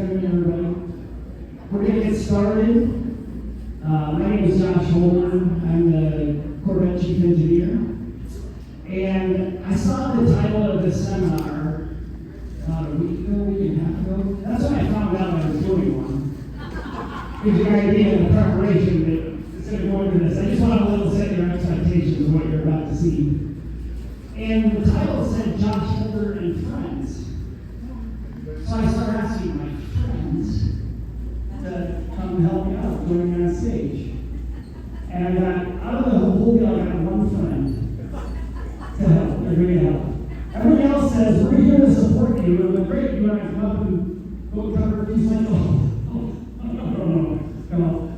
Everybody. We're going to get started. My name is Josh Holman. I'm the Corvette Chief Engineer. And I saw the title of this seminar a week and a half ago. That's when I found out I was doing one. Gives you an idea of the preparation that's going to go into this. I just want to level set your expectations of what you're about to see. And the title said Josh Holder and Friends. So I started asking my friends to come help me out, join me on stage. And I got, out of the whole deal, I got one friend to help, agree to help. Everybody else says, we're here to support you. It was great, you want to come up and go cover a piece like, no.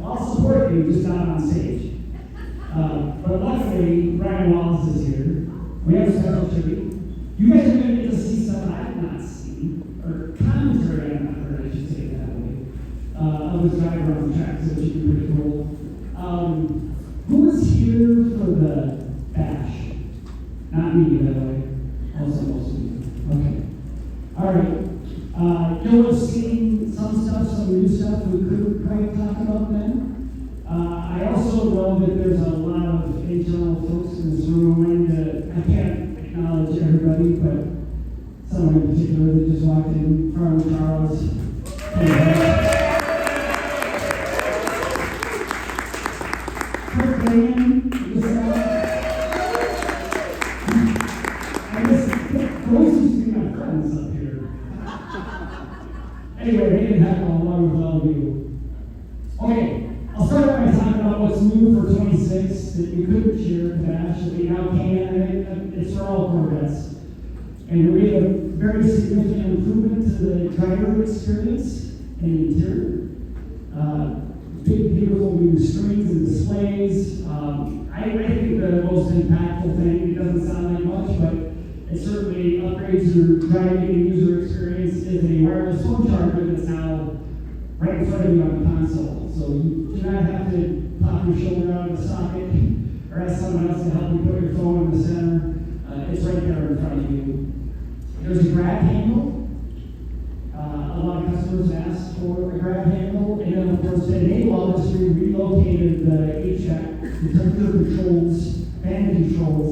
I'll support you, just not on stage. But luckily, Brian Wallace is here. We have a special tribute. You guys are going to get to see stuff I have not seen, or commentary I have not heard, I should say it that way, of the driver on the track, so it should be pretty cool. Who was here for the bash? Not me, by the way. Also most of you. Okay. All right. You'll have seen some stuff, some new stuff we couldn't quite talk about then. I also know that there's a lot of internal folks in this room, and I can't acknowledge everybody, but someone in particular that just walked in, Carl Charles. Kurt Bain, I guess those used to be my friends up here. Anyway, they didn't have along with all of you. Okay. I'll start by talking about what's new for 26 that you couldn't share at the bash that we now can, and it's for all Corvettes. And we made a very significant improvement to the driver experience and the interior. Big, beautiful new screens and displays. I think the most impactful thing, it doesn't sound like much, but it certainly upgrades your driving and user experience, is a wireless phone charger that's now right in front of you on the console. So you do not have to pop your shoulder out of the socket or ask someone else to help you put your phone in the center. It's right there in front of you. There's a grab handle. A lot of customers asked for a grab handle. And then, of course, today, Wallace relocated the HVAC, the temperature controls, fan controls,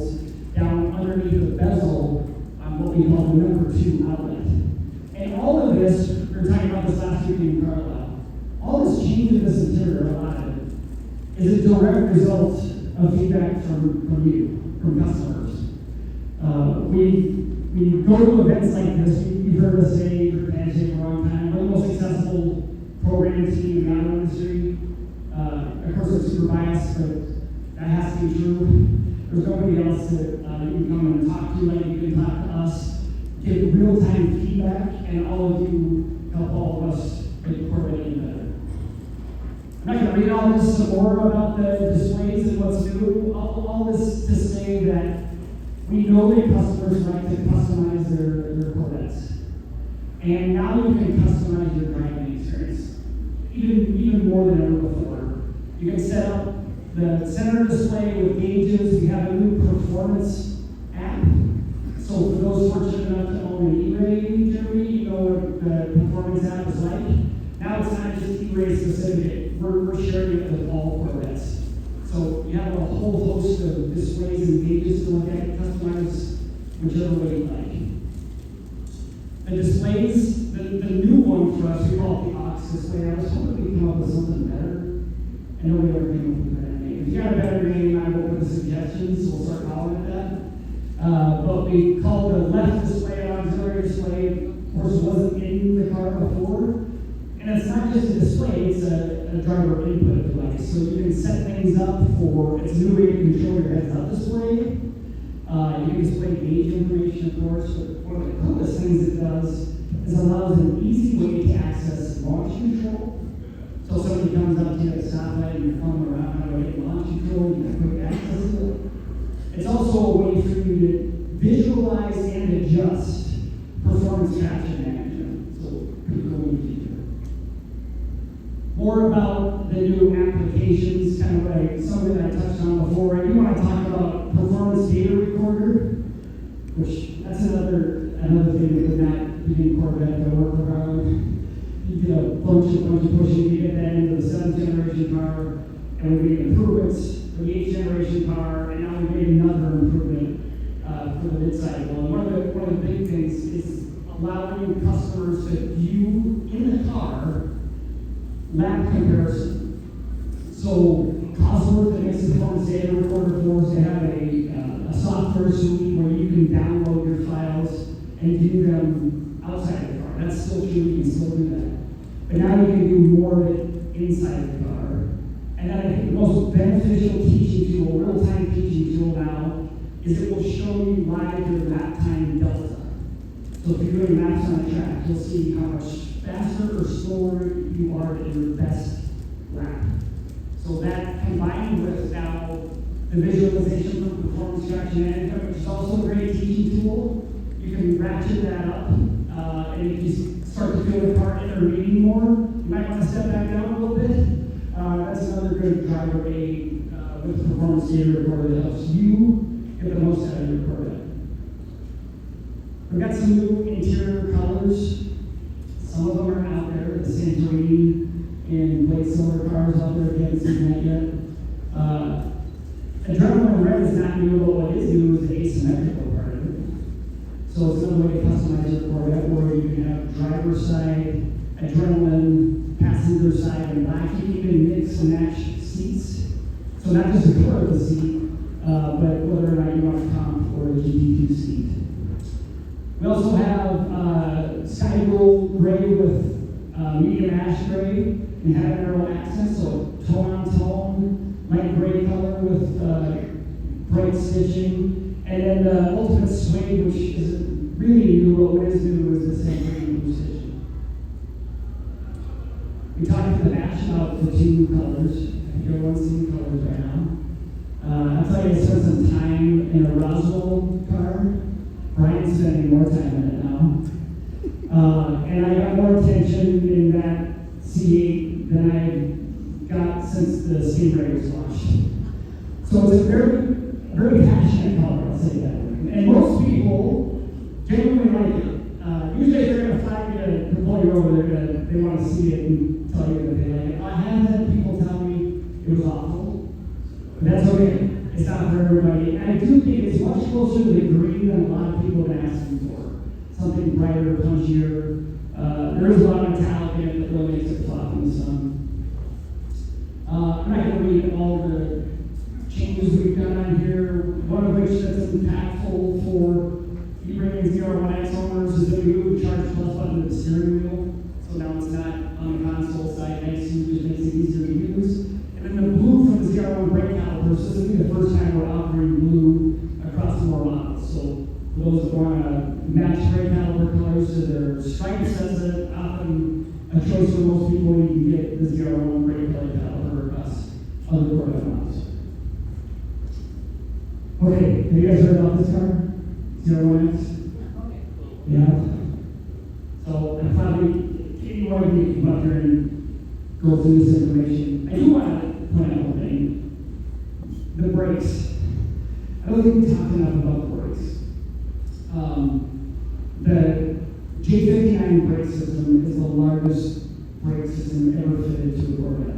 down underneath the bezel on what we call the number 2 outlet. And all of this, we were talking about this last week in Carlisle, all this change in this interior, a lot of it, is a direct result of feedback from you, from customers. We go to events like this, you've heard us say, for a long time, we're the most accessible programming team in the auto industry. Of course, it's super biased, but that has to be true. There's nobody else that you can come and talk to like you can talk to us, get real-time feedback, and all of you help all of us make Corvette even better. I'm not going to read all this some more about the displays and what's new. All this to say that we know that customers like to customize their Corvettes. And now you can customize your driving experience even more than ever before. You can set up the center display with gauges. We have a new performance app. So for those fortunate enough to own an E-Ray in Germany, you know what the performance app is like. Now it's not just E-Ray specific. We're sharing it with all Corvettes. So you have a whole host of displays and gauges to look at, customize whichever way you like. The displays, the new one for us, we call it the aux display. I was hoping we could come up with something better. And nobody ever came up with a better name. If you got a better name, I will put the suggestions, so we'll start calling it that. But we called the left display an auxiliary display. Of course, it wasn't in the car before. And it's not just a display, it's a driver input device. So you can set things up for, it's a new way to control your heads-up display. You can display gauge information, of course, but one of the coolest things it does is allows an easy way to access launch control. So somebody comes up to you at a stoplight and you're coming around how to get launch control, you have quick access to it. It's also a way for you to visualize and adjust performance traction management. So pretty cool feature. More about the new applications, kind of like something that I touched on before. I do want to talk about performance data recorder, which that's another thing that would not be in Corvette, but work around. You did a bunch of pushing to get that into the 7th generation car, and we made improvements for the 8th generation car, and now we made another improvement for the mid-size one. One of the big things is allowing customers to view in the car lap comparison. So Cosworth that makes the performance data recorder for us, they have a software suite where you can download your files and view them outside the car. That's still true, you can still do that. But now you can do more of it inside the car. And then I think the most beneficial teaching tool, real-time teaching tool now, is it will show you live your lap time delta. So if you're doing laps on a track, you'll see how much faster or slower you are at your best lap. So that combined with now the visualization for performance traction management, which is also a great teaching tool, you can ratchet that up. And if you start to feel the car intervening more, you might want to step back down a little bit. That's another good driver aid with the performance data recorder that helps you get the most out of your Corvette. We've got some new interior colors. Some of them are out there, the Santorini and Blade Silver cars out there, if you haven't seen that yet. Adrenaline Red is not new, but what is new is the asymmetrical part of it. So it's another way to customize your Corvette where you can have driver's side, adrenaline, passenger side, and black. You can even mix and match seats. So not just the color of the seat, but whether or not you want a comp or a GT2 seat. We also have sky blue gray with medium ash gray and have arrow accents, so tone on tone, light gray color with bright stitching, and then the ultimate suede, which isn't really new, but what is new is the same green blue stitching. We talked to the dash about the 2 new colors. I think everyone's seen colors right now. I'll tell you, I spent some time in a Roswell car. Brian's spending more time in it now. And I got more attention in that C8 than I got since the Stingray was launched. So it's a very passionate color, I'll say that. And most people genuinely like it. Usually if they're going to flag you to pull you over, they want to see it and tell you that they like it. I have had people tell me it was awful, but that's okay. It's not for everybody. And I do think it's much closer to the green than a lot of people have been asking for. Something brighter, punchier. There is a lot of metallic in it that really makes it pop in the sun. I'm not going to read all the changes we've done on here. One of which that's impactful for e-bringing ZR1X owners is that we moved the Charge Plus button to the steering wheel. So now it's not on the console side next to you, just makes it easier to use. And then the blue from the ZR1 brake calipers, this will be the first time we're offering blue across more models. So for those that want to match brake caliper colors to their stripes, that's often a choice for most people. You can get the ZR1 brake caliper across other Corvette models. Okay, have you guys heard about this car? ZR1X? Yeah. So I probably anyway we can come up here and go through this information. I do want to point out one thing. The brakes. I don't think we talked enough about the brakes. The J59 brake system is the largest brake system ever fitted to a Corvette.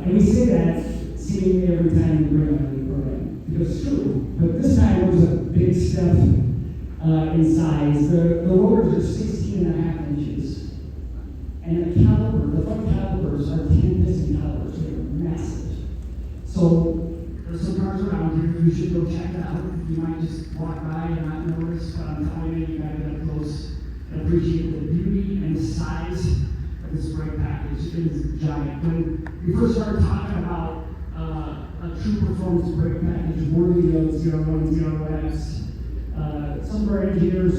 And we say that seemingly every time we bring up a new Corvette, because it's true. But this time it was a big step in size. The rotors are 16.5 inches. And the caliper, the front calipers are 10 piston calipers. They're massive. So there's some cars around here you should go check out. You might just walk by and not notice, but I'm telling you, you gotta get up close and appreciate the beauty and the size of this brake package. It is giant. When we first started talking about a true performance brake package worthy of ZR1, ZR1X, some of our engineers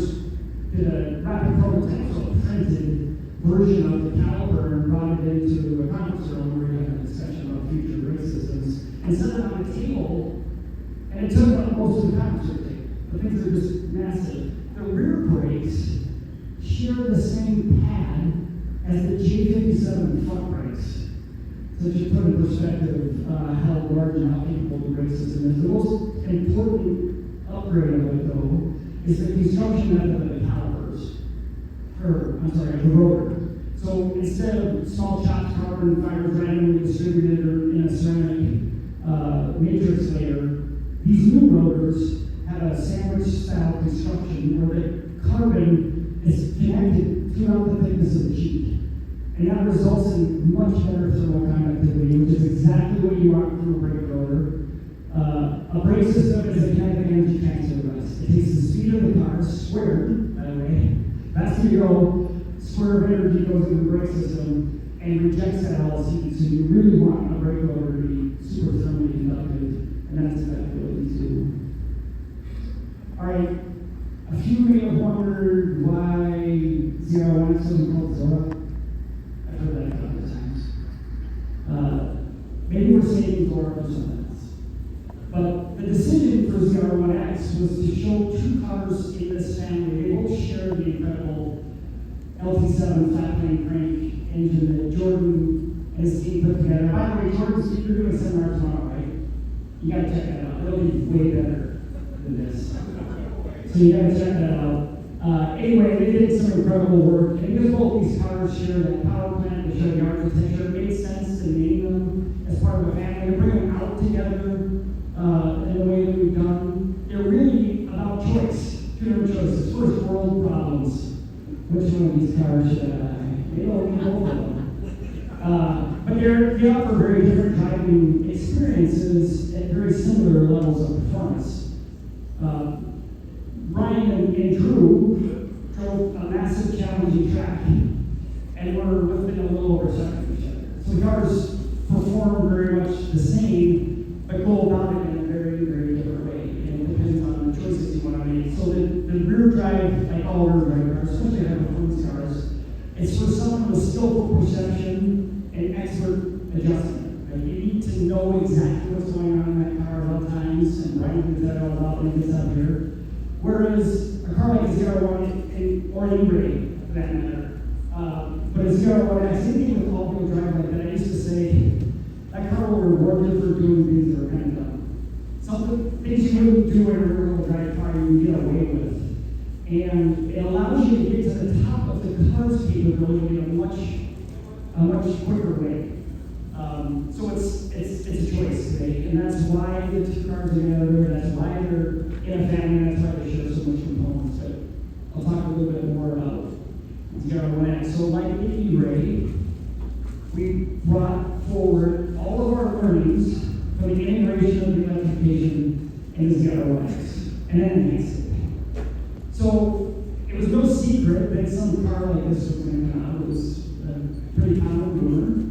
did a rapid prototype, so a printed version of the caliper and brought it into a conference room where we had a discussion about future brake systems and set it on the table, and it took up most of the conference room. The things are just massive. The rear brakes share the same pad as the J57 front brakes. So just put in perspective how large and how capable the brake system is. The most important upgrade of it, though, is the construction method of the calipers. The rotor. So instead of small chopped carbon fibers randomly distributed or in a ceramic matrix layer, these new rotors have a sandwich-style construction where the carbon is connected throughout the thickness of the sheet. And that results in much better thermal conductivity, which is exactly what you want from a brake rotor. A brake system is a kinetic energy transfer device. It takes the speed of the car, squared, by the way. That's where you go, square of energy goes into the brake system and rejects that LC. So you really want a brake rotor to be super thermally conductive, and that's exactly what these do. All right, a few may have wondered why ZR1 is something called Zora. I've heard that a couple of times. Maybe we're saving Zora for something else. But the decision for ZR1X was to show two cars in this family. They both share the incredible LT7 flat plane crank engine that Jordan and his team put together. By the way, Jordan, you're doing a seminar tomorrow, right? You gotta check that out. It'll be way better than this. So you gotta check that out. Anyway, they did some incredible work, and because both these cars share that power plant, they share the architecture, it made sense to name them as part of a family, to bring them out together in the way that we've done. They're really about choice, two different choices. First world problems. Which one of these cars should I buy? They don't need both of them. But they offer very different driving experiences at very similar levels of performance. Ryan and Drew drove a massive challenging track, and were within a little over a second of each other. So the cars perform very much the same, but go about it in a very, very different way. And it depends on the choices you want to make. So the rear drive, like all rear drive cars, especially high performance cars, it's for someone with skillful perception and expert adjustment. Like you need to know exactly what's going on in that car at all times, and Ryan knows that all about when he gets out here. Whereas a car like a ZR1 or an E-Ray, for that matter, but a ZR1X, anything with all-wheel drive like that, I used to say, that car will reward you for doing things that are kind of dumb. Some things you wouldn't do in a rear-wheel drive car you get away with. And it allows you to get to the top of the car's capability in a much quicker way. So it's a choice today, and that's why the two cars are together, that's why they're in a family, that's why they share so much components. But I'll talk a little bit more about ZR1X. So like the E-Ray, we brought forward all of our learnings from the integration of the electrification in the ZR1X, and then enhanced it. So it was no secret that some car like this was going to come out. It was a pretty common rumor.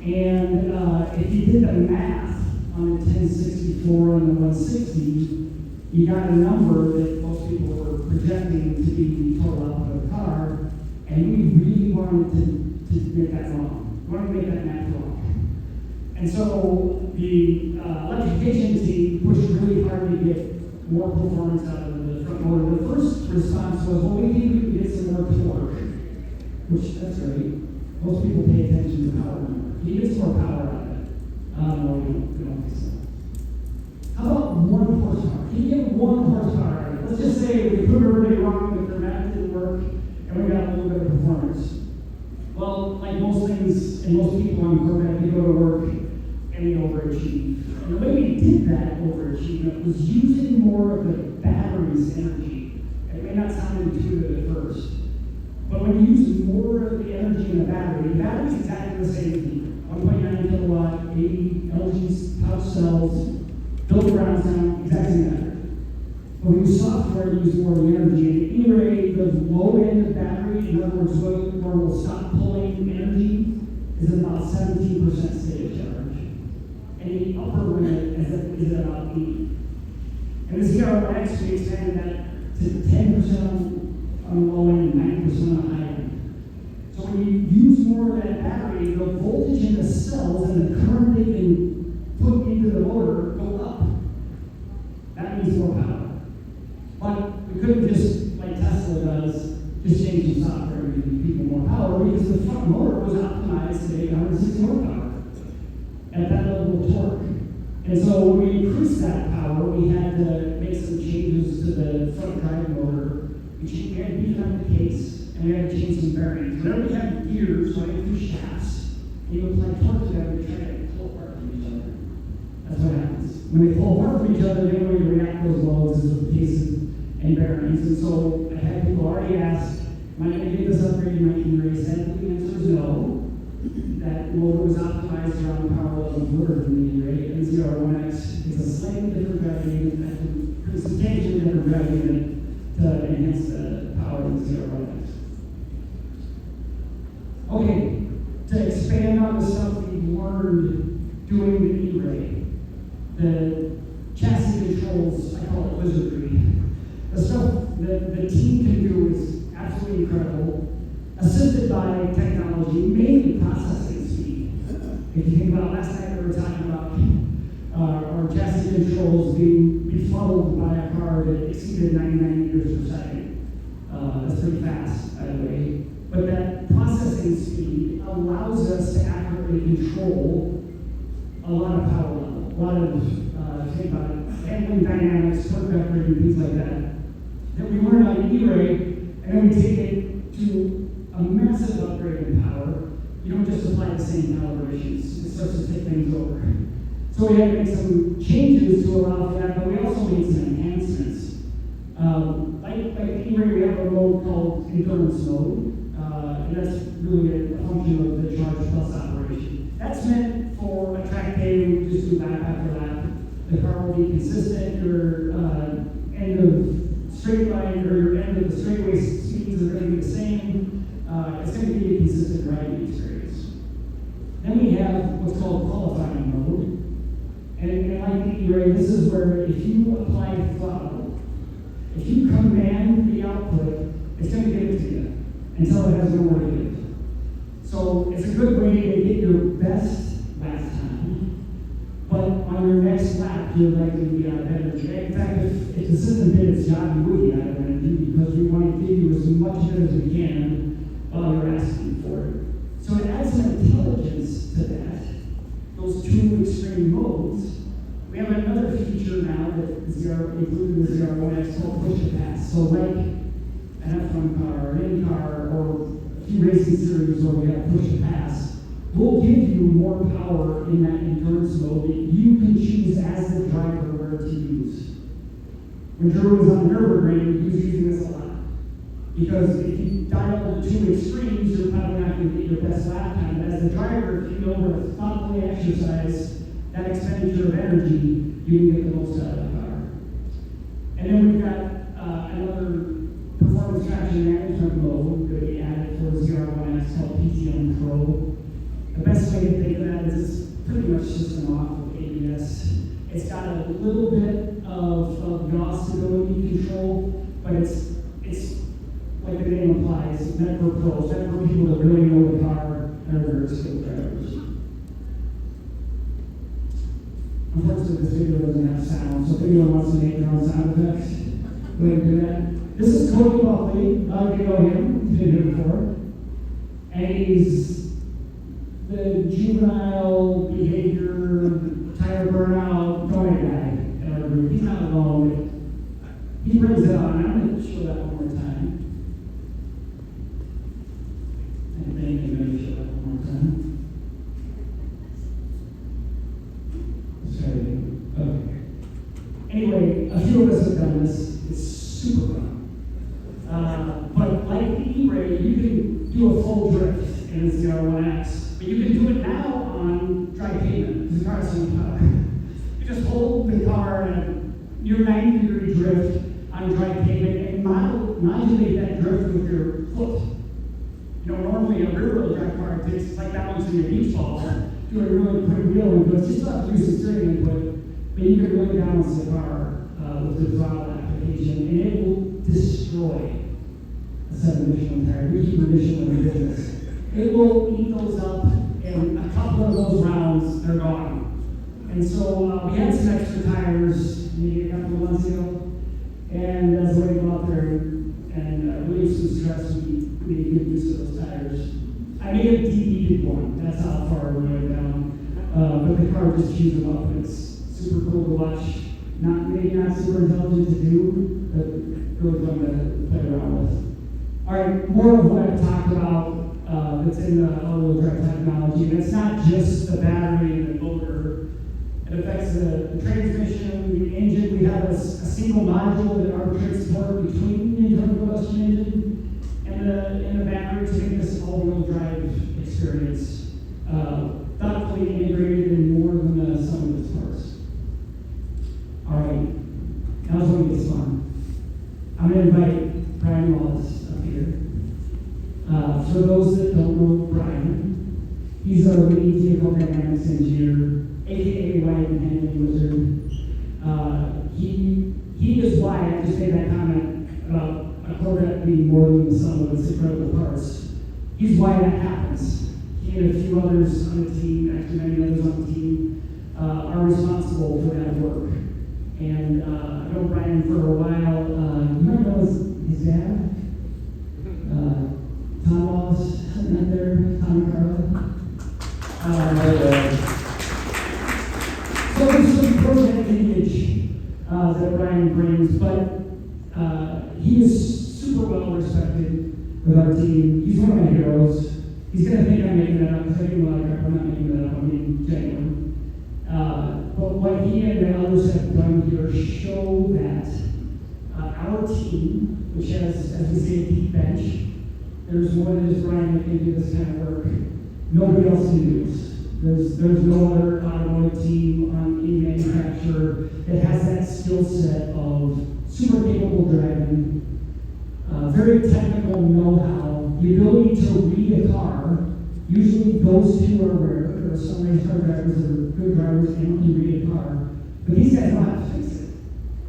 And if you did the math on the 1064 and the 160, you got a number that most people were projecting to be the total output of the car, and we really wanted to make that wrong. We wanted to make that math wrong. And so the electrification team pushed really hard to get more performance out of the front motor. The first response was, well, we think we can get some more torque, which that's great. Most people pay attention to power number. Can you get some more power out of it? No, we don't think so. How about 1 horsepower? Can you get 1 horsepower out of it? Let's just say we proved everybody wrong with their math didn't work, and we got a little bit of performance. Well, like most things, and most people on Corvette, they go to work and they overachieve. And the way we did that overachievement was using more of the battery's energy. It may not sound intuitive at first, but when you use more of the energy in the battery is exactly the same thing. 1.9 kilowatt, 80 LG pouch cells, built around sound, exact same battery. But when you software, you use more of the energy. And E-Ray, the low end of battery, in other words, where we'll stop pulling energy, is about 17% state of charge. And the upper limit is about 80. And the ZR1X, we expanded that to 10% on the low end and 90% on the high end. So when you use more of that battery, the voltage in the cells and the current they can put into the motor go up. That means more power. But we couldn't just, like Tesla does, just change the software and give people more power, because the front motor was optimized to make 160 horsepower at that level of torque. And so when we increased that power, we had to make some changes to the front drive motor. We had to beef up the case, and and you had to change some bearings. Whenever you have gears running through shafts, you apply torque to them to try to pull apart from each other. That's what happens. When they pull apart from each other, the only way to react to those loads is with cases and bearings. And so I had people already ask, am I going to get this upgrade in my E-Ray? Sadly, the answer is no. That motor was optimized around the power level of motor in the E-Ray. And ZR1X is a slightly different driving unit, pretty substantially different driving unit to enhance the power of the ZR1X. Okay, to expand on the stuff we've learned doing the E-Ray, the chassis controls, I call it wizardry. The stuff that the team can do is absolutely incredible, assisted by technology, mainly processing speed. If you think about last night, we were talking about our chassis controls being befuddled by a car that exceeded 99 meters per second. That's pretty fast, by the way. But that processing speed allows us to accurately control a lot of power level, a lot of think about it, handling dynamics, torque vectoring, and things like that we learn on E-Ray, and then we take it to a massive upgrade in power. You don't just apply the same calibrations. It starts to take things over. So we had to make some changes to allow for that, but we also made some enhancements. Like E-Ray, we have a mode called endurance mode, and that's really a function of the charge plus operation. That's meant for a track day, we just do lap after lap. The car will be consistent, your end of straight line or your end of the straightaway speeds are going to be the same. It's going to be a consistent riding experience. Then we have what's called qualifying mode. And like the E-Ray, this is where if you apply throttle, if you command the output, it's going to give it to you until it has nowhere to give. So it's a good way to get your best lap time, but on your next lap, you're likely to be out of energy. In fact, if the system did its job, you would be out of energy because we want to give you as much of it as we can while you're asking for it. So it adds some intelligence to that, those two extreme modes. We have another feature now that included in the ZR1X called push to pass. So like an F1 car or any car or a few racing series where we have push to pass, we'll give you more power in that endurance mode that you can choose as the driver where to use. When Drew was on Nurburgring, he was using this a lot. Because if you dial the two extremes, you're probably not going to get your best lap time. But as the driver, if you know where to thoughtfully exercise that expenditure of energy, you can get the most out of the car. And then we've got another performance traction management mode that we added for ZR1X called PTM Pro. The best way to think of that is it's pretty much system off of ABS. It's got a little bit of yaw stability control, but it's like the name implies, meant for pros, meant for people that really know the car and are very skilled drivers. Unfortunately, this video doesn't have sound, so if anyone wants to make their own sound effects, go ahead and do that. This is Cody Buckley. A lot of you know him. He's been here before. And he's the juvenile behavior, tire burnout, going guy in our group. He's not alone. He brings it on. I'm going to show that one more time. I think I'm going to show that one more time. Okay. Anyway, a few of us have done this. It's super fun. But like the E-Ray, you can do a full drift in the ZR1X, but you can do it now on dry pavement because the car has some power. You just hold the car in a near 90-degree drift on dry pavement and modulate that drift with your foot. You know, normally a rear-wheel drive car takes like balancing a beach ball, doing a really quick wheel and goes. You still have to use some steering input, but you can really balance the car with the throttle application, and it will destroy a 7 Michelin tire. We keep a Michelin in business. It will eat those up, and a couple of those rounds, they're gone. And so we had some extra tires maybe a couple of months ago, and as a way to go out there and relieve some stress, we made good use of those tires. I may have DE'd one, that's how far we went down. But the car just chews them up, and it's super cool to watch. Maybe not super intelligent to do, but really fun to play around with. All right, more of what I've talked about that's in the all-wheel drive technology, and it's not just the battery and the motor. It affects the transmission, the engine. We have a single module that arbitrates torque between the internal combustion engine and the battery to make this all-wheel drive experience thoughtfully integrated in more than the sum of its parts. All right, now it's going to get fun. I'm going to invite Brian Wallace up here. For those that don't know Brian, he's our lead vehicle dynamics engineer, aka White and Handling Wizard. He is why I just made that comment about a Corvette being more than the sum of its incredible parts. He's why that happens. He and a few others on the team, actually many others on the team, are responsible for that work. And I've known Brian for a while. You might know his dad, Tom Wallace, right there, Tom and Carla. So there's some project lineage that Brian brings, but he is super well respected with our team. He's one of my heroes. He's going to think I'm making that up, because I give him a lot of crap. I'm not making that up, I'm being genuine. But what he and the others have done here show that our team, which has, as we say, a deep bench, there's more than just Brian that can do this kind of work. Nobody else can do this. There's no other automotive team on any manufacturer that has that skill set of super capable driving, very technical know-how, the ability to read a car. Usually those two are rare. There are some race car drivers that are good drivers and can read a car, but these guys know how to fix it.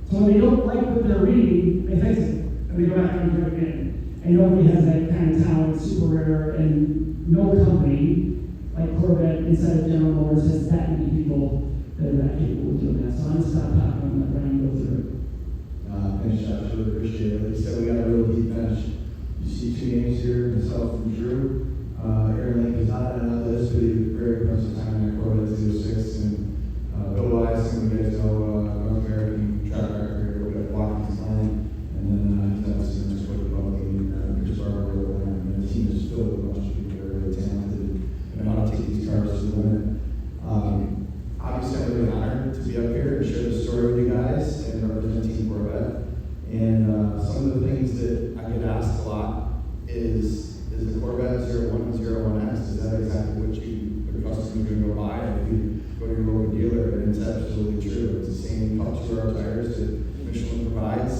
So when they don't like what they're reading, they fix it, and they go back and drive again. And nobody has that kind of talent. It's super rare, and no company like Corvette inside of General Motors has that many people that are that capable of doing that. So I'm going to stop talking and let Brian go through it. Thanks, Josh. Really appreciate it. Like you said, we got a real deep bench. You see two names here, myself and Drew. Aaron Link is not on that list, but he had a very impressive time at Corvette 06. And Bill Wallace, some of you guys know, North American track record, we got Watkins Line, and then he's obviously in this work about Chris Barber, and the team is filled with a bunch of people that are really talented and know how to take these cars to the limit. Obviously, I'm really honored to be up here and share the story with you guys and represent Team Corvette. And some of the things that I get asked a lot is the Corvette ZR1 and ZR1X, is that exactly what the customer can go buy if you go to your local dealer? And it's absolutely true. It's the same top 2R tires that Michelin provides,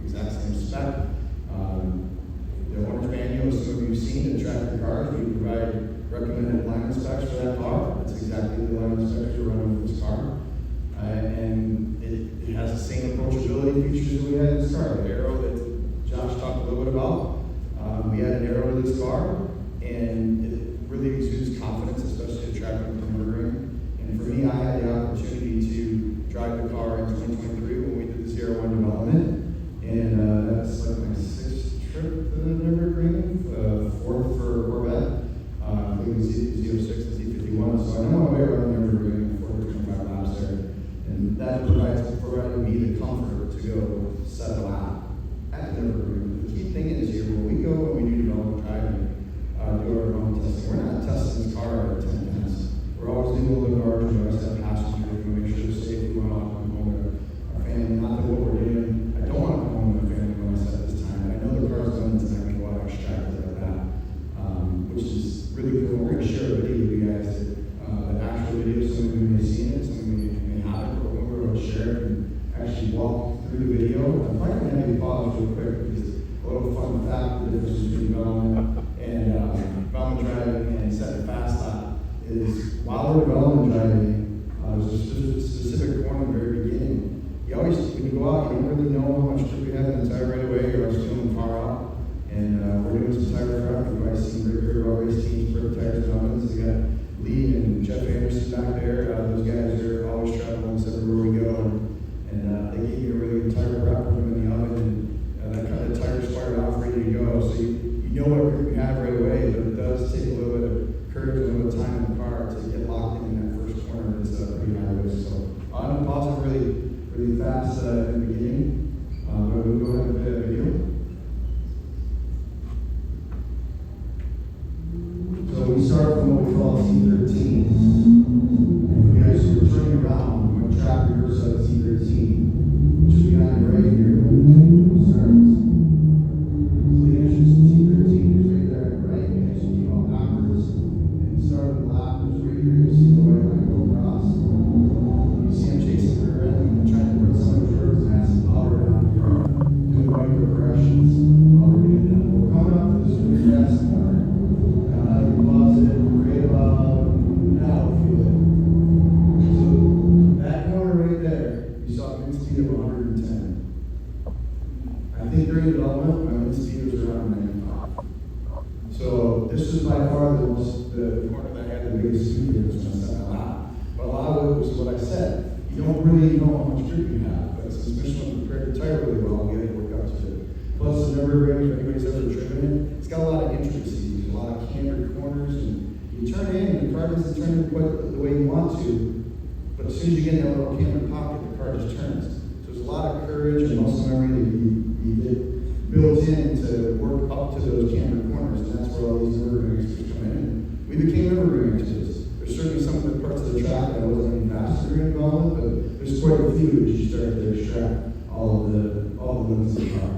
exact same spec. The owner's manual, some of you have seen to track your cars. We provide recommended alignment specs for that car. That's exactly the alignment specs we're running with this car. And it has the same approachability features that we had in this car. The aero that Josh talked a little bit about. We had an aero to this car, and it really exudes confidence, especially at track like Nurburgring. And for me, I had the opportunity to drive the car in 2023 when we did the ZR1 development. And that's like my 6th trip to the Nurburgring, 4th for Corvette, including Z06 and Z51. So I know my way around Nurburgring, 425 laps there. And that provided me the comfort to go set a lap at Nurburgring. The key thing is here, when we go and we do development driving, do our own testing, we're not testing this car at 10 minutes. We're always doing a little bit of ours, we always have passengers, we want to make sure they're safe, we want to come home to our family. Not that what we're doing, I don't want to come home to my family when I set this time. I know the car's done tonight, we can go out and extract it like that, which is really cool. We're going to share a video with you guys, an actual video. Some of you may have seen it, some of you may haven't, but we're going to share it and actually walk through the video. I'm probably going to have you pause real quick because a little fun fact, the difference between development and development driving and setting fast lap is while we're development driving, there's a specific point in the very beginning. You always, when you go out, you don't really know how much trip you have in the tire right away, you're always feeling the car out. And we're doing some tire prep. You've probably seen Rick always teams for tires and they got Lee and Jeff Anderson back there. Those guys are always traveling us everywhere we go. And they give you a really good tire prep, put them in the oven, and that kind of tire's fired off, ready to go. So you know what grip you have right away, but it does take a little bit of courage, a little bit of time in the car to get locked in that first corner. It's pretty high risk. So I'm going to pause it really fast in the beginning. But we'll go ahead and play that video. the corner that had the biggest speed difference when I set my lap. But a lot of it was what I said. You don't really know how much grip you have, but especially when you prepare the tire really well, you get to work up to it. Plus, the Nurburgring, if anybody's ever driven it, it's got a lot of intricacies, a lot of cambered corners, and you turn in, and the car doesn't turn quite the way you want to, but as soon as you get in that little cambered pocket, the car just turns. So there's a lot of courage and muscle memory that you get built in to work up to those cambered corners, and that's where all these Nurburgring experts come in. We became Nurburgring experts. There's certainly some of the parts of the track that I wasn't any faster involved, but there's quite a few as you start to extract all the limits of the car.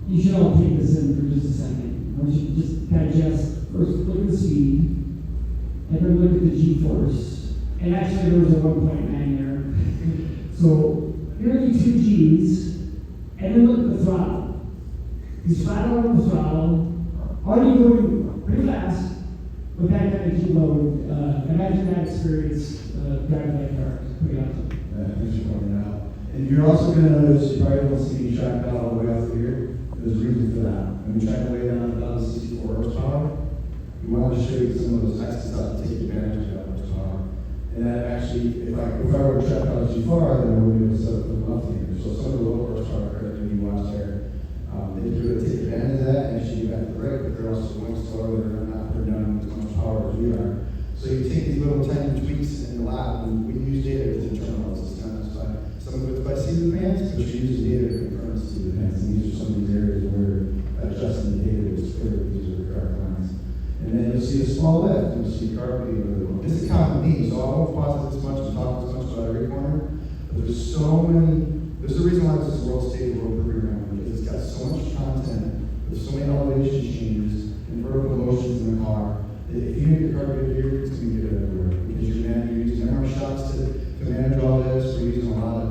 You should all take this in for just a second. I want you to just digest. First, look at the speed, and then look at the G-force. And actually, there was a 1.9 there. So, here are the 2 Gs, and then look at the throttle. You throttle on the throttle, already going pretty fast, with that kind of G-load. Imagine that experience driving that car. It's pretty awesome. Thanks for pointing it out. And you're also going to notice you probably don't see me tracked out all the way out through here. There's a reason for that. When we track way down to 64 horsepower, we wanted to show you some of those extra stuff to take advantage of that horsepower. And that actually, if I were to track out too far, then I would be able to set up the left hander. So some of the low horsepower credit that you watch there, they do really take advantage of that and actually get back to the right, but they're also going slower. They're not putting down as much power as we are. So you take these little tiny tweaks in the lab, and we use data to determine all this. It's not just by some of it's by seat of the pants, but you use data to confirm the seat of the pants. And these are some of these areas where adjusting the data is clear. These are the correct lines. And then you'll see a small lift. You'll see carpeting really well. This is common theme, so I won't pause this much and talk as much about every corner. But there's so many. There's a reason why this is World State Road Program, because it's got so much content. There's so many elevation changes and vertical motions in the car. If you need the carpet here, it's going to get everywhere because you're using MR shots to manage all this. We're using a lot of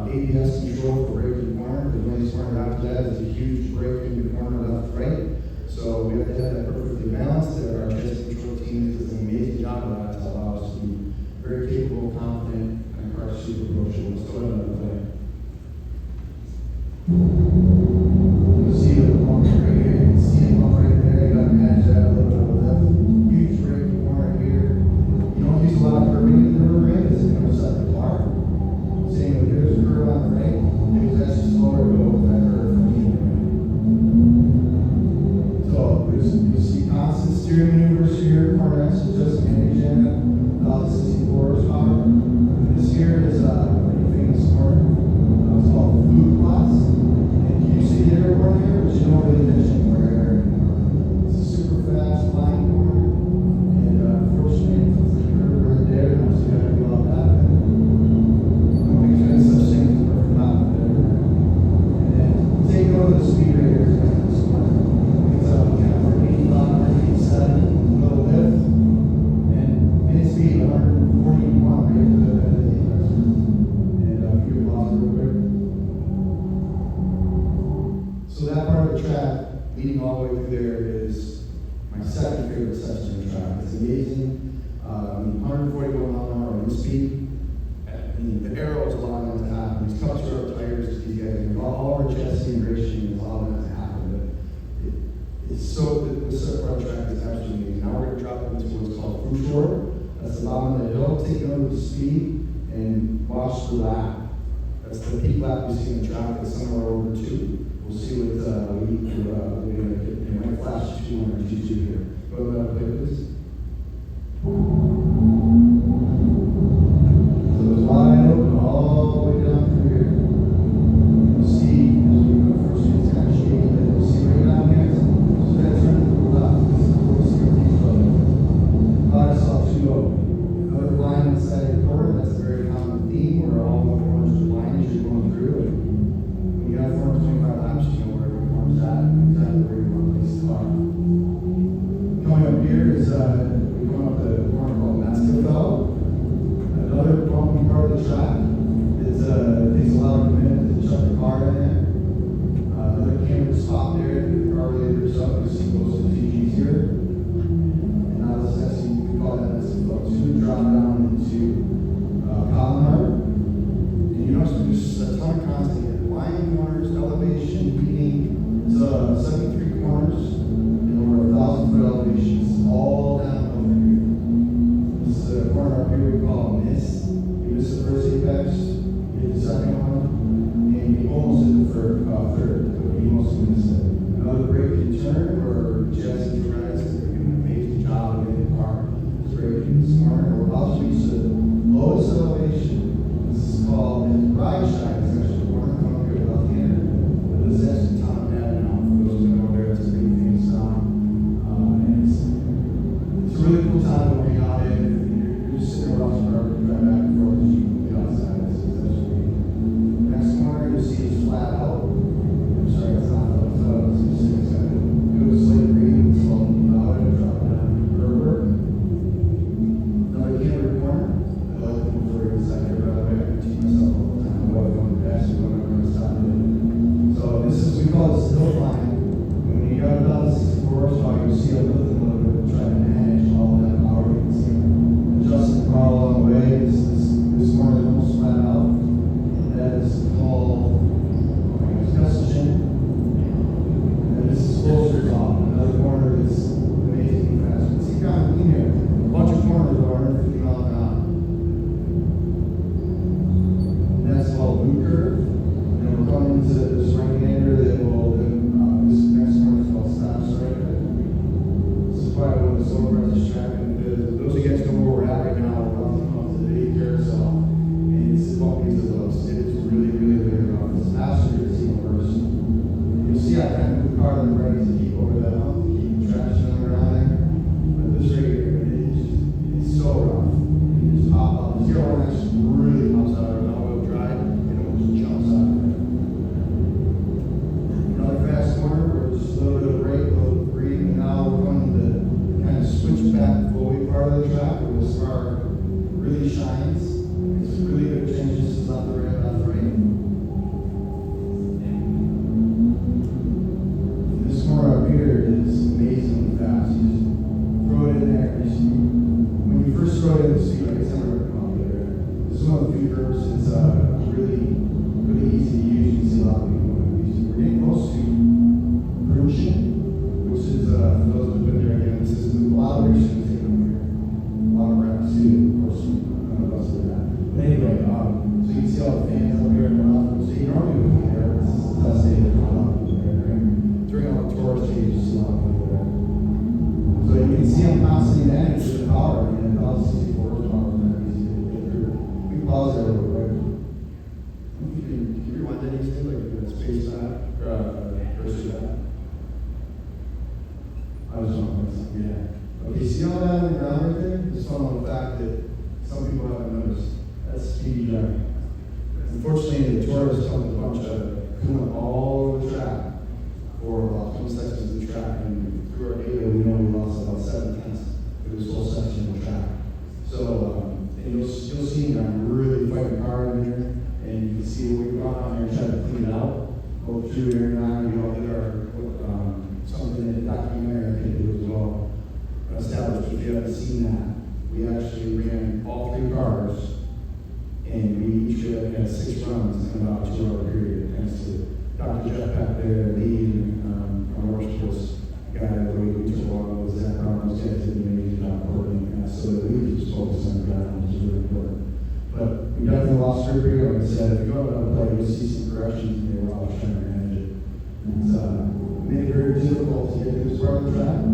ABS control for brake in the corner. The only corner after that is a huge brake in the corner left, right. So we have to have that perfectly balanced. Our chassis control team does an amazing job of that to allow us to be very capable, confident, and car super approachable. Let's go ahead and play. You see the bump right here. You can see the bump right there. You got to manage that a little bit with that. Huge brake corner here. You don't use a lot of curving in the Nurburgring because it's going to set the car. Same with here's a curve on the right. It was actually slower to go with that curve from here. So you see constant steering maneuvers here. Corner axle adjustment management. About 64 horsepower. This here is a pretty famous corner. It's called food plots. And you see the airport here, but you don't really mention where it's a super fast line corner. And unfortunately, it's the curve right there. And so you have to do all that. I don't think there's any such thing as a perfect lap there. And then take over the speed right here. It's for 85, 87, little lift. And mid speed 141 right to the bed of the compressor. And a few applause real quick. So that part of the track, leading all the way through there, is my second favorite section of the track. It's amazing. 141 mile an hour wind speed. And the arrow is allowing that to happen. These cups are up tires. These guys are all our chassis integration is allowing that to happen. But it's so the second part of the track is absolutely amazing. Now we're going to drop it into what's called cruise shore. That's allowing the hill, taking over the speed, and watch the lap. That's the peak lap we see in the track. It's somewhere over 2. We'll see what we're going to get. It might flash 2 or 2 here. Go ahead and play this. So it's wide open all the way down through here. You'll see as we go first, it's kind of shaky, but you'll see right down here. So that's turn to the left. This is where we'll see our teeth load. Car stop 2 open. Another line inside the corner. That's a very common theme where all the corners are lined as you're going through. And when you have 425 laps, you know where every corner's at and exactly where you want to place the car. Coming up here is we're going up the corner called Metzgerfeld. Another bumpy part of the track is it takes a lot of commitment to chuck the car in there. Another camera spot there, the car really lifts up. You see most of the TGs here. And now this actually, we call that Metzgerfeld 2, drop down into Collinard. And you notice there's a ton of content here. Line corners, elevation, beating. It's 73 corners and over 1,000 foot elevations, all you this morning. We're about to reach the lowest elevation. This is called the Ride Shine. It's actually corner from here left hand. But this is actually Tom Dad now. For those who know there, it's a big famous town. And it's a really cool time to hang out in. You're just sitting around the park and drive back and forth as you get outside. This is actually next corner you'll see is flat out. I'm sorry, it's not flat out. It's got a good slate green. It's all out and dropping down Nurburgring. Another camera corner. I like to move further inside here, by the way. I can teach myself all the time. I love going past it when I'm going to stop it. So this is, we call this hill line. When you got about 64 horsepower, you'll see a little bit trying to manage all that power. You can see adjusting the car along the way. This corner is almost flat out. That is called Custom. And this is closer to another corner that's amazing fast. You can see kind of in here, a bunch of corners are 150 miles an hour. And that's called loop curve. And then we're coming into this right-hander that will, this next corner is called stop striker. This is probably one of the slower parts of this track. And those of you guys know where we're at right now. We're about to come to the big carousel. And this is bumping into those. It's really, really, really rough. It's faster to see first. You'll see I kind of move the car to the right to keep over that hump, to keep the traction on around there. But this right here, it's so rough. You just pop up. The ZR1 actually really pops out of an all-wheel drive and it almost jumps out of there. Another fast corner where it's just a little bit of brake, a little bit of breathe, and now we're going to kind of switch back the full-weight part of the track where this car really shines. It's really good changes to left to right, left to right. This corner up here is amazingly fast. You just throw it in there. When you first throw it in the seat, I guess I'm going to come up there. This is one of the few curves that's really, really easy to use. You can see a lot of people doing these. We're getting close to Nurburgring, which is, for those who've been there again, this is a lot of racing to take up here. A lot of reps too, of course. None of us do that. But anyway, so you can see all the fans up here in the left. So you normally would be there. This is the test day that come up there. During all the tourist stages, you see a lot of people there. So you can see I'm constantly managing the power. I mean, about 64 horsepower is not easy to get through. We can pause there real quick. Can you rewind that easy? Like space that? Versus that? I was wrong. Yeah. Okay, see all that on the ground right there? Just on the fact that some people haven't noticed. That's speedy driving. Unfortunately, the tourists come with a bunch of cooling all over the track for about 20 sections of the track, and through our data, we know we lost about 7 tenths of this whole section of the track. So, and you'll see me, I'm really fighting the car in here, and you can see what we've gone on here and tried to clean it out. Go through here now, we all did our, something that documentary can do as well. Established, if you haven't seen that, we actually ran all 3 cars, and we each had 6 runs in about a 2-hour period. Thanks to Dr. Jeff back there, Lee, and our motorsports guy that we took along with ZR1. Those guys did an amazing job coordinating that, so that we could just focus on driving, which is really important. But we definitely lost grip here. Like I said, if you go out and play, you'll see some corrections, and they were always trying to manage it. It's made it very difficult to get to this part of the track.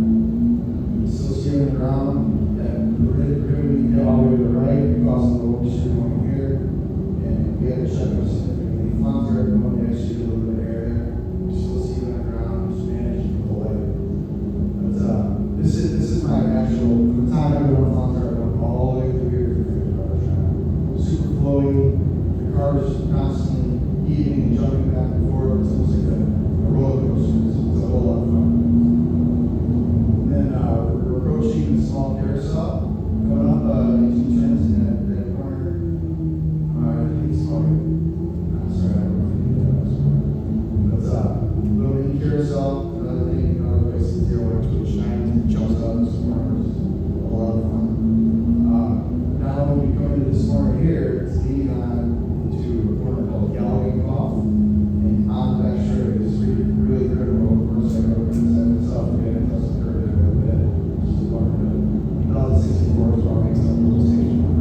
Still see on the ground, that prohibited when you get all the way to the right, it causes a little issue going here, and we had to check those significantly. Flowers are going to actually a little bit of area. You still see on the ground, just managing with the light. But this is my actual, from the time I go on flowers, I went all the way through here to the track. Super flowy, the car is constantly heaving and jumping back and forth. It's almost like a roller coaster. It's a whole lot of fun. Then we're approaching the small carousel, going up these turns in that corner. I think it's called, I'm sorry, I don't know if you know that. But little mini carousel, another thing, another place to deal with, which shines and jumps out of this corner. It's a lot of fun. Now when we come into this corner here, it's leading on to a corner called Galloway Off. And on that shirt is really critical. Of course, I go inside myself again, plus the curve there a little bit. Just a part of it. 2064 is what makes up the station.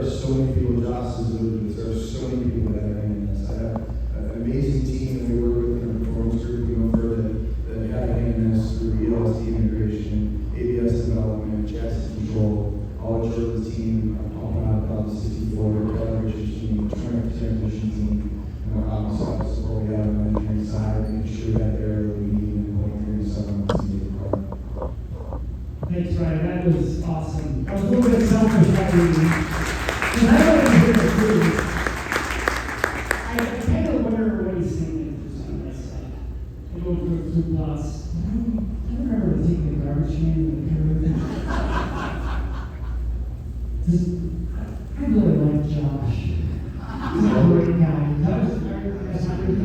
so many people, Josh has alluded to this, there are so many people that are in this. I have an amazing team that we work with in our performance group, that have a hand in this through ELSD integration, ABS development, chassis control, all of Jordan's team, pumping out about the 64, the calibration team, transmission team, and our office support we have on the engineering side, making sure we have the area that we need and going through the seven months to make the car. Thanks, Ryan. That was awesome. I was a little bit selfish that evening. Because I wanted to hear the truth. I kind of wonder what he's thinking for some of that stuff. I go through a food loss. I remember taking the garbage can and the curve. I really like Josh. He's a great guy. That's not good.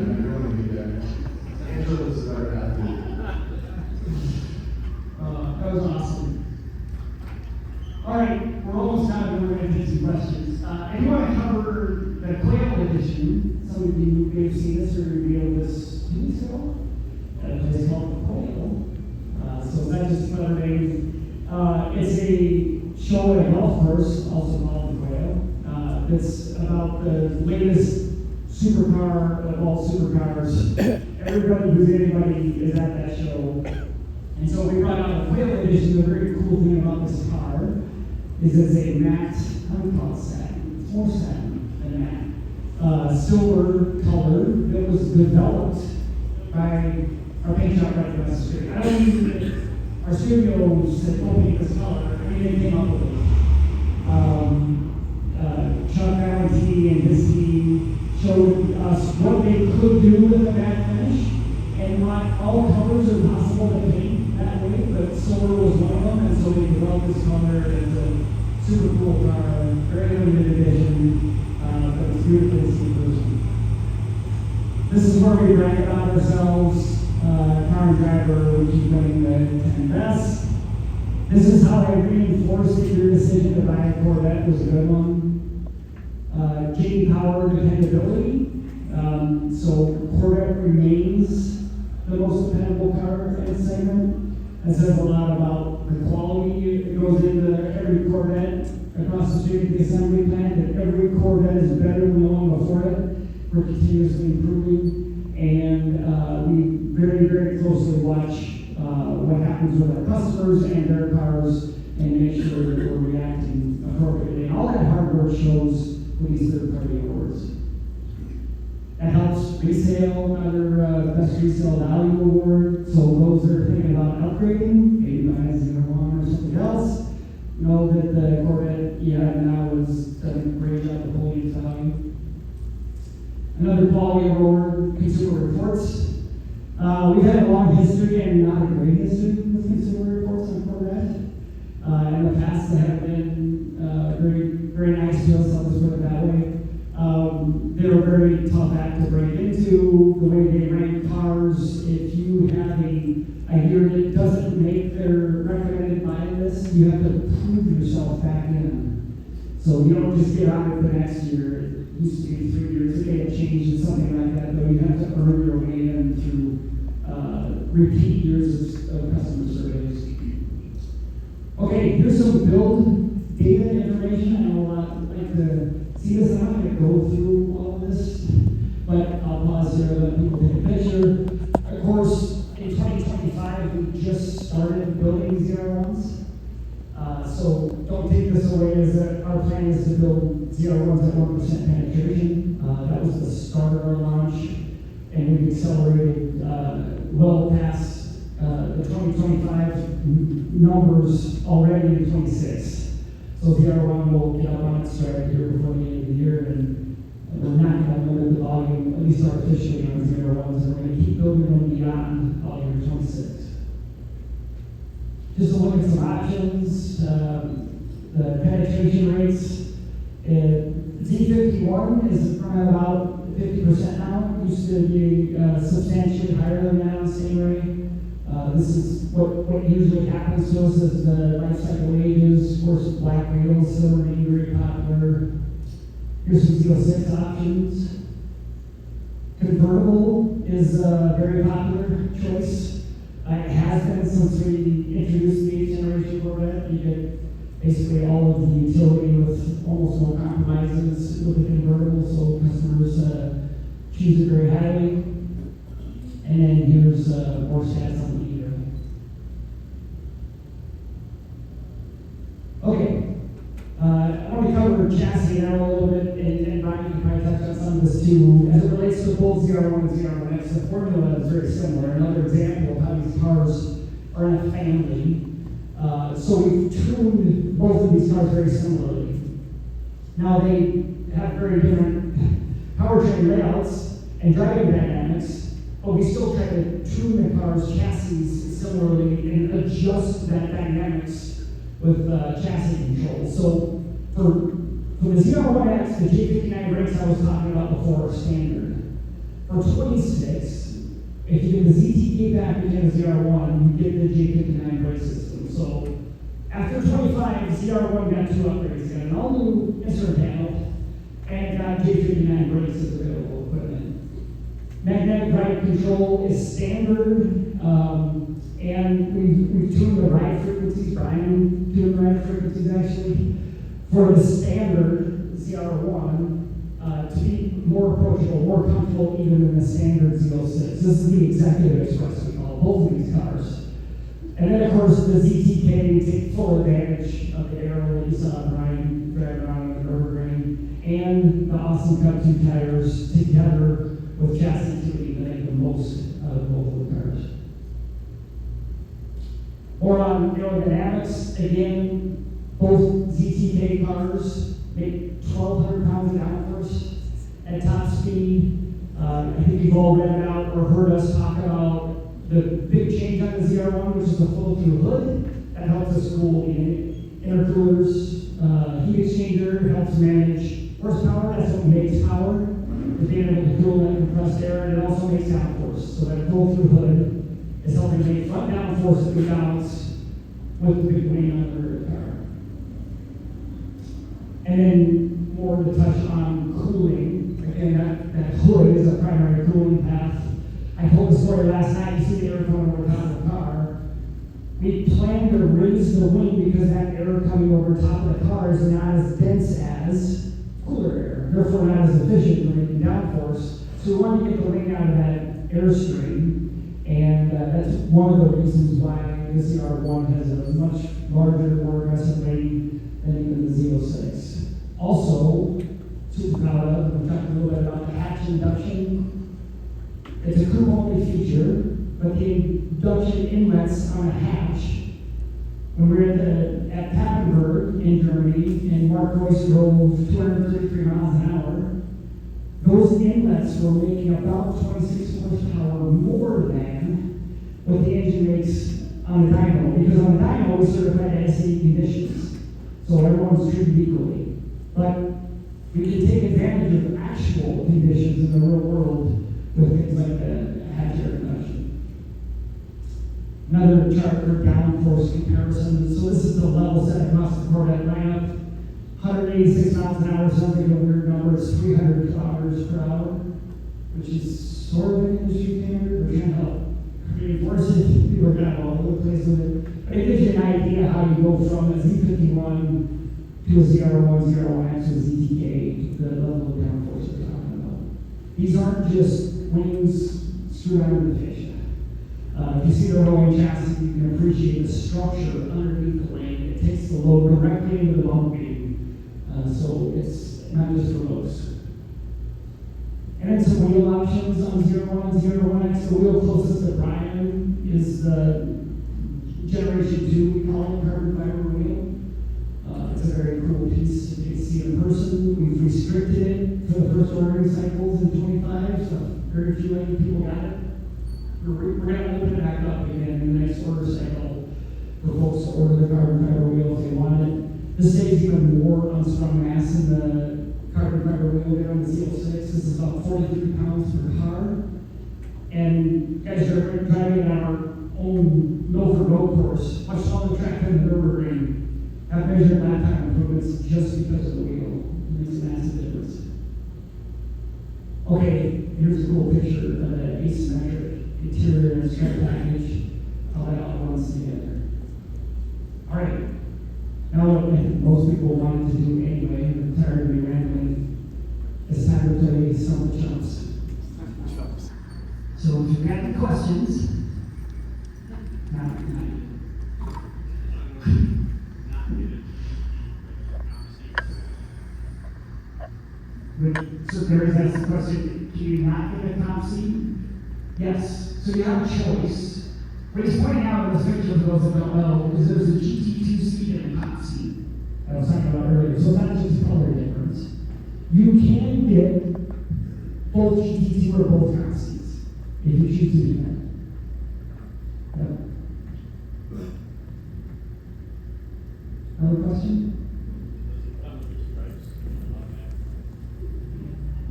Angela's our athlete. That was awesome. All right, we're almost done, and we're going to take some questions. I do want to cover the Quail edition. Some of you may have seen this or revealed this 2 weeks ago. At a place called the Quail. So that's just another name. It's a show at a golf course, also called the Quail. It's about the latest supercar of all supercars. Everybody who's anybody is at that show. And so we brought out a Quail edition. The very cool thing about this car is it's a matte, how do we call it satin? It's more satin than matte. Silver color that was developed by our paint shop right across the street. I don't even, our studio said, oh, paint this color. I mean, they came up with it. Chuck Valentine and his team showed us what they could do with the matte finish, and not all colors are possible to paint that way, but silver was one of them, and so we developed this color. It's a super cool car, very limited edition, but it's beautifully super. This is where we brag about ourselves, car and driver, we keep winning the 10 best. This is how I reinforced that your decision to buy a Corvette was a good one. Gain power, dependability. So Corvette remains the most dependable car in the segment. That says a lot about the quality that goes into every Corvette across the street at the assembly plant, that every Corvette is better than the one before it. We're continuously improving, and we very, very closely watch what happens with our customers and their cars and make sure that we're reacting appropriately. And all that hard work shows with these third-party awards. That helps resale, another Best Resale Value Award. So those that are thinking about upgrading, maybe buy a ZR1 or something else, know that the Corvette you have now is done a great job of holding its value. Another quality award, Consumer Reports. We've had a long history and not a great history with Consumer Reports on Corvette. In the past, they have been very, very nice to us, I'll just put it that way. They're a very tough act to break into, the way they rank cars. If you have a year that doesn't make their recommended buy list, you have to prove yourself back in. So you don't just get on it the next year. It used to be 3 years, it may have changed or something like that, though you have to earn your way in through repeat years of customer surveys. Okay, here's some build data information. I know a lot like to see this. I'm not going to go through all of this, but I'll pause here and let people take a picture. Of course, in 2025, we just started building ZR1s. So don't take this away as that our plan is to build ZR1s at 1% penetration. That was the start of our launch, and we've accelerated well past the 2025 numbers already in 26. So ZR1 will get up on its stride here before the end of the year, and we're not going to limit the volume, at least artificially, on ZR1s. We're going to keep building them beyond volume 26. Just to look at some options, the penetration rates. Z51 is around about 50% now. It used to be substantially higher than that on Stingray. This is what usually happens to us as the life cycle ages. Of course, black wheels still remain very popular. Here's some Z06 options. Convertible is a very popular choice. It has been since we introduced the 8th generation Corvette. You get basically all of the utility with almost no compromises with the convertible, so customers choose it very highly. And then here's more stats on the meter. Okay, I want to cover chassis now a little bit, and Brian can probably touch on some of this too. As it relates to both ZR1 and ZR1X, the formula is very similar. Another example of how these cars are in a family. So we've tuned both of these cars very similarly. Now they have very different powertrain layouts and driving dynamics, but we still try to tune the car's chassis similarly and adjust that dynamics with chassis control. So for the ZR1X, the J59 brakes I was talking about before are standard. For 26, if you get the ZTK package and the ZR1, you get the J59 brake system. So after 25, ZR1 got 2 upgrades. Got an all-new instrument panel and got J59 brakes as available equipment. Magnetic ride control is standard, and we've tuned the ride frequencies. Brian tuned the ride frequencies actually for the standard ZR1 to be more approachable, more comfortable even than the standard Z06. This is the Executive Express we call both of these cars. And then, of course, the ZTK take full advantage of the aero that you saw Brian drive around the Nurburgring and the awesome Cut 2 tires together with chassis tuning to make the most out of both of the cars. More on aerodynamics, again, both ZTK cars make 1,200 pounds of downforce at top speed. I think you've all read about or heard us talk about the big change on the ZR1, which is the flow-through hood. That helps us cool the intercoolers. Heat exchanger helps manage horsepower. That's what makes power. Is being able to cool that compressed air, and it also makes downforce. So that flow-through hood is helping make front downforce that we balance with the big wing on the rear car. And then more to touch on cooling. Again, that hood is a primary cooling path. I told the story last night. You see the air coming over top of the car. We plan to raise the wing because that air coming over top of the car is not as dense as cooler air, therefore not as efficient in making downforce. So we want to get the wing out of that airstream, and that's one of the reasons why the ZR1 has a much larger, more aggressive wing than even the Z06. Also, super proud of, we talked a little bit about the hatch induction. It's a coupe-only feature, but the induction inlets on a hatch. When we were at Papenburg in Germany, and Mark Royce drove 233 miles an hour, those inlets were making about 26 horsepower more than what the engine makes on the dyno, because on the dyno we certify to SAE conditions, so everyone's treated equally. But we can take advantage of actual conditions in the real world with things like the hatch air induction. Another chart for downforce comparison. So this is the level set across the Corvette lineup. 186 miles an hour sounds like a weird number. It's 300 kilometers per hour, which is sort of an industry standard. We're trying to help reinforce it. People are kind of all over the place with it. But it gives you an idea how you go from a Z51 to a ZR1, ZR1X, to a ZTK, the level of downforce we're talking about. These aren't just wings screwed onto the fascia. If you see the rolling chassis, you can appreciate the structure underneath the wing. It takes the load directly into the bump beam, so it's not just for looks. And then some wheel options on ZR1 and ZR1X. The wheel closest to Brian is the Generation 2, we call it, carbon fiber wheel. It's a very cool piece to see in person. We've restricted it for the first ordering cycles in 25, so very few people got it. We're going to open it back up again in the next order cycle for folks to order the carbon fiber wheel if they want it. This saves even more unstrung mass in the carbon fiber wheel there on the Z06. This is about 43 pounds per car. And as you're driving on our own no-for-go course, much longer track than the Nurburgring, I've measured lap time improvements just because of the wheel. It makes a massive difference. Okay, here's a cool picture of that asymmetric interior and strut package, how that all runs together. All right, now I most people wanted to do anyway, and tired of me rambling. It's time to play some chumps. So if you've got any questions, not. So Gary's asked the question, can you not get a comp seat? Yes. So you have a choice. But he's pointing out in this picture for those that don't know, is there's a GT2 seat and a comp seat I was talking about earlier. So it's not just color difference. You can get both GT2 or both comp seats if you choose to do that. Yep. Another question?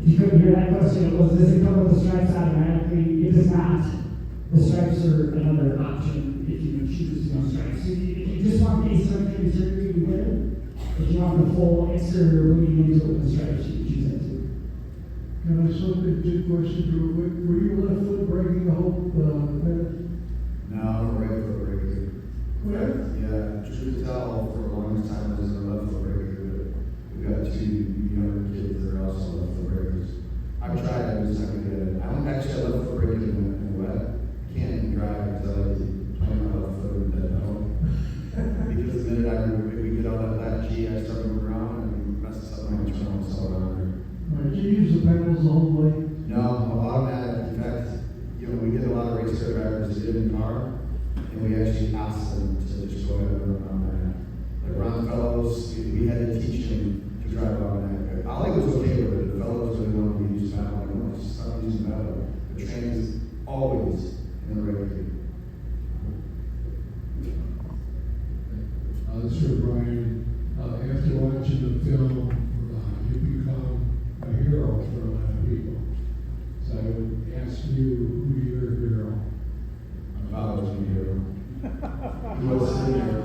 If you couldn't hear that question, it was, does it come with the stripes automatically? It does not. The stripes are another option if you choose to do stripes. If you just want base surgery, you can get it. If you want the full exterior leading into it with the stripes, you can choose that too. Can I slip in two questions real quick? Were you left foot braking the whole minute? No, I'm a right foot breaker. What? Yeah, truth to tell, for the longest time, I was a left foot breaker, but we've got two younger kids that are also left foot breakers. I've tried every time we get it. I don't actually have left foot breaking in the wet. I can't even drive because I like to play my left foot with that pedal. Because the minute we get out of that G, I start moving around and messes up my internal accelerometer. Did you use the pedals the whole way? No, I'm automatic. In fact, we get a lot of race car drivers that get in the car, and we actually ask them to just go ahead and run automatic. Like Ron Fellows, we had to teach him to drive automatic. Ollie was okay with it. The Fellows really wanted to use paddle. Like, no, just stop using paddle. The train is always in the right gear. This is Brian. After watching the film, you become a hero for a lot of people. So I would ask you who your hero. My father was a hero. He was a hero.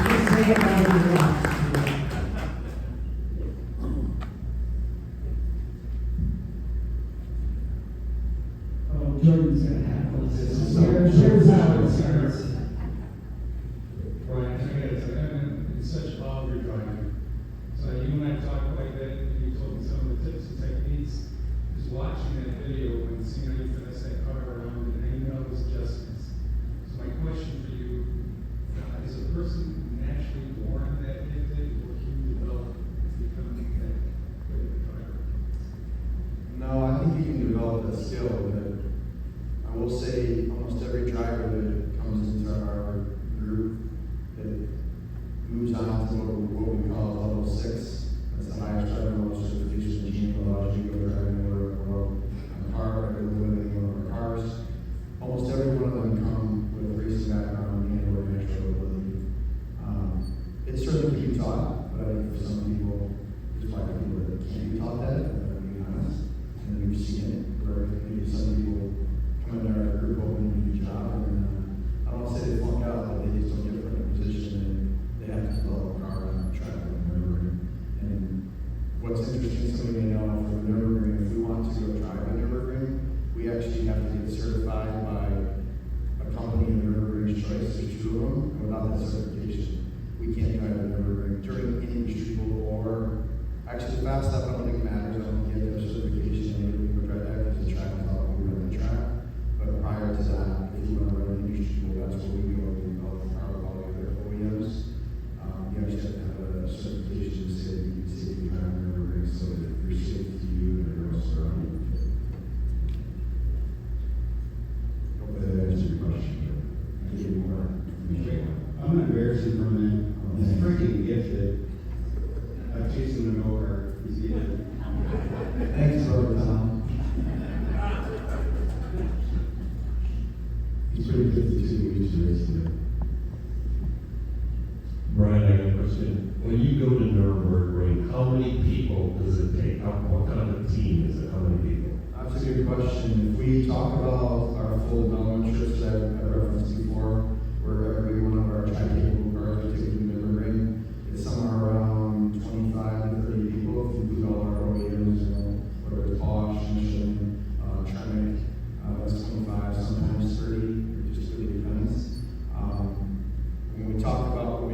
Just take it out of your life. Oh, Jordan's gonna have one. Here's how it starts. Brian, I gotta say, I'm in such awe of your driving. So you and I talked like that, and you told me some of the tips and techniques. Just watching that video and seeing how you finesse that car around and hanging out those adjustments. So my question for you, is a person naturally born that gifted, or can you develop becoming that great of a driver? No, I think you can develop that skill, but I will say almost every driver that comes into our group that moves on to what we call level 6. That's the highest driver level certification the team allows you to go drive anywhere in the world. On a car, or living in one of our cars. Almost every one of them come with a racing background and or natural ability. It certainly can be taught, but I think for some people, there's probably people that can't be taught that, if I'm being honest. And then we've seen it where maybe some people come into our group hoping to do a job, and I don't want to say they flunk out, but they just don't get put in a position and they have to develop a car on track with Nurburgring. And what's interesting, somebody may know from Nurburgring, if we want to go drive a Nurburgring, we actually have to get certified by a company in Nurburgring's choice. There's 2 of them, and without that certification, we can't drive a Nurburgring during any retrieval or actually the fast stuff. I don't think matters. I don't get their certification. Maybe we can drive that because the track is all we run the track. But prior to that, if you want to run an industry pool, that's where we go and develop our quality of OEMs. You actually have to have a certification to say that you can safely drive a Nurburgring so that you're safe to you and everyone else around you. Hopefully that answers your question. I gave you more. I'm embarrassing from that. He's freaking gifted. I've chased him to nowhere. He's gifted. Thanks, brother Tom. He's pretty good too. We used to race together. Brian, I got a question. When you go to Nurburgring, how many people does it take? What kind of a team is it? How many people? That's a good question. If we talk about our full development trips that I referenced before, where every one of our tri-capable cars are taken to Nurburgring, it's somewhere around 25 to 30 people if we include all our OEMs, whether it's Bosch, Michelin, Tremec, that's 25, sometimes 30. It just really depends. When we talk about what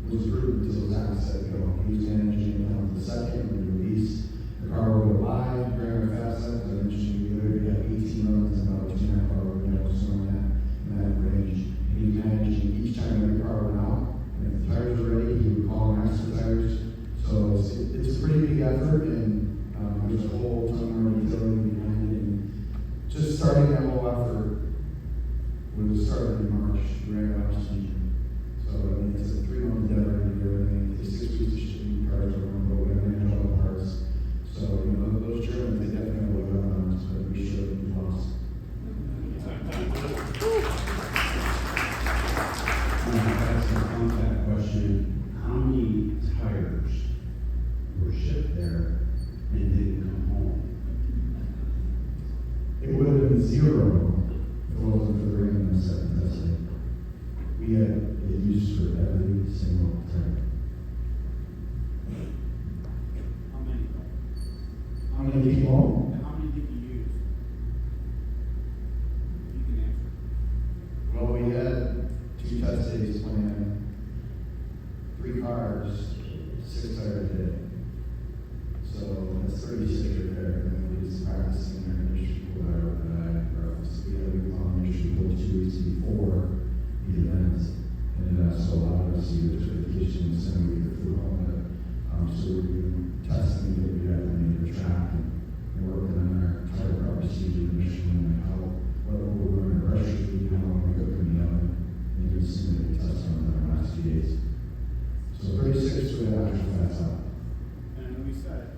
was approved until Zach said go. He was managing it on the second when we released. The car will go live, bring our fast up, as I mentioned, we literally have 18 runs and about 2.5 hours, somewhere in that range. And he was managing each time every car went out, and if the tires were ready, he would call and ask for tires. So it's a pretty big effort, and there's a whole ton more utility behind it. And just starting that whole effort was started in March, right around last week. So I mean, it's a 3-month endeavor to do everything. It takes 6 weeks to ship new cars around, but we manage all the parts. So, you know, those Germans, they definitely have a lot on us, but we should have lost. That's a contact question. How many tires were shipped there and didn't come home? It would have been 0 if it wasn't for the rain and second testing. We had it used for every single tire. How many? How many came home? And how many did you use? You can answer. Well, we had 2 test days planned, 3 cars, 6 tires a day. So that's 36 right there. And then we did some practicing in our industry pool that I referenced. We had a week long industry pool 2 weeks before the event. And so a lot of us either took vacation and then we flew home. So we were doing testing that we had on the track and working on our tire prep procedure in Michigan and how, what we were going to pressure feed, how long we could in the oven. And you can see that we tested on that in the last few days. So 36 for that actual fast out. And I know you said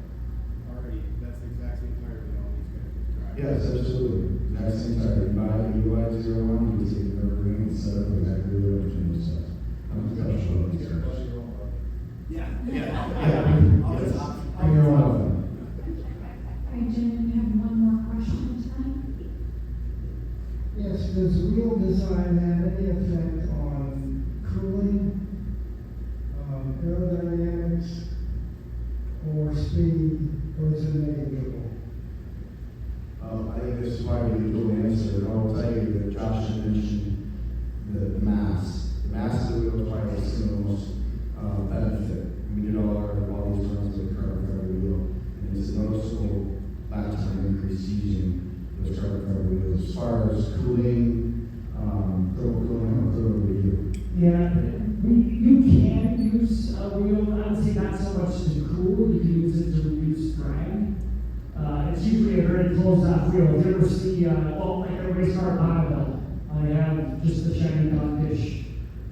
already, that's the exact same tire that all these guys just drive. Yes, absolutely. Exact same tire. You buy ZR1, you take the Nurburgring and set up exactly what everything was set. I'm going to touch all these cars. Yeah. Yeah. All this Yes. option. Bring your one of them. All right, gentlemen, we have one more question tonight. Yes, does wheel design have any effect on cooling, aerodynamics, or speed, or is it negligible? I think this is probably a good answer, and I'll tell you that Josh had mentioned the mass. The mass of the wheel is probably the single most benefit. We did all these runs with carbon fiber wheel, and it's a noticeable lap time increase using those carbon fiber wheels. As far as cooling, thermal cooling, I'm throwing it to you. Yeah, you can use a wheel, I would say not so much to cool, you can use it to reduce drag. It's usually a very closed off wheel. If you ever see, well, like a race car Bonneville, I have just the shiny dogfish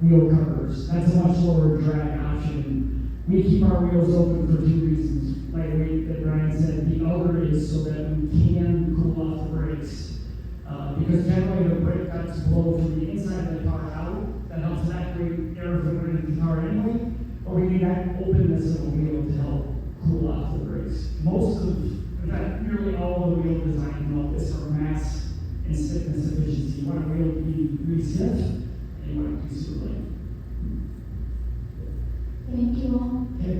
wheel covers. That's a much lower drag option. We keep our wheels open for 2 reasons. Like that Brian said, the other is so that we can cool off the brakes. Because generally the brake guts blow from the inside of the car out. That helps evacuate air from underneath the car anyway. But we need that openness of the wheel to help cool off the brakes. In fact, nearly all of the wheel design is for mass and stiffness efficiency. You want a wheel to be really stiff, and you want it to be super light. Thank you all. Okay.